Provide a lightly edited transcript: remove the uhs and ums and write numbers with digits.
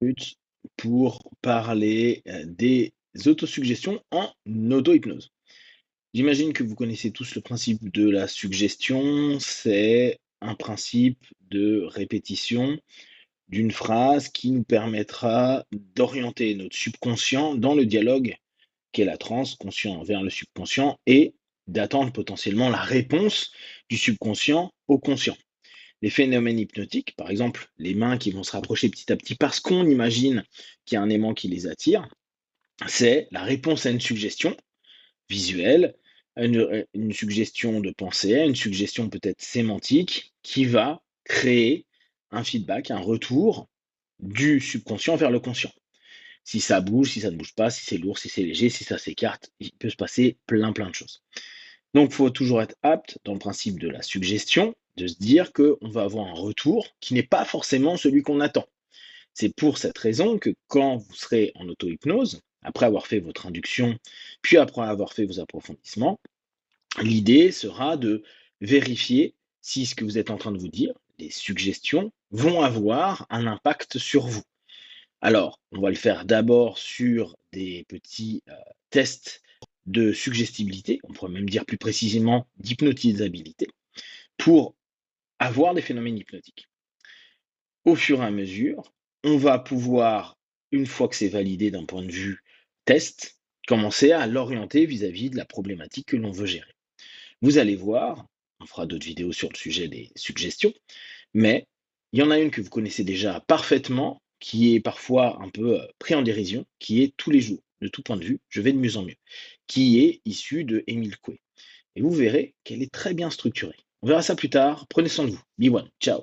minutes pour parler des autosuggestions en auto-hypnose. J'imagine que vous connaissez tous le principe de la suggestion, c'est un principe de répétition d'une phrase qui nous permettra d'orienter notre subconscient dans le dialogue qu'est la transe, conscient vers le subconscient, et d'attendre potentiellement la réponse du subconscient au conscient. Les phénomènes hypnotiques, par exemple les mains qui vont se rapprocher petit à petit parce qu'on imagine qu'il y a un aimant qui les attire, c'est la réponse à une suggestion visuelle, à une suggestion de pensée, à une suggestion peut-être sémantique qui va créer un feedback, un retour du subconscient vers le conscient. Si ça bouge, si ça ne bouge pas, si c'est lourd, si c'est léger, si ça s'écarte, il peut se passer plein de choses. Donc, il faut toujours être apte dans le principe de la suggestion, de se dire qu'on va avoir un retour qui n'est pas forcément celui qu'on attend. C'est pour cette raison que quand vous serez en auto-hypnose, après avoir fait votre induction, puis après avoir fait vos approfondissements, l'idée sera de vérifier si ce que vous êtes en train de vous dire, les suggestions, vont avoir un impact sur vous. Alors, on va le faire d'abord sur des petits tests de suggestibilité, on pourrait même dire plus précisément d'hypnotisabilité, pour avoir des phénomènes hypnotiques. Au fur et à mesure, on va pouvoir, une fois que c'est validé d'un point de vue test, commencer à l'orienter vis-à-vis de la problématique que l'on veut gérer. Vous allez voir, on fera d'autres vidéos sur le sujet des suggestions, mais il y en a une que vous connaissez déjà parfaitement, qui est parfois un peu pris en dérision, qui est tous les jours, de tout point de vue, je vais de mieux en mieux, qui est issue de Émile Coué. Et vous verrez qu'elle est très bien structurée. On verra ça plus tard. Prenez soin de vous. Be one. Ciao.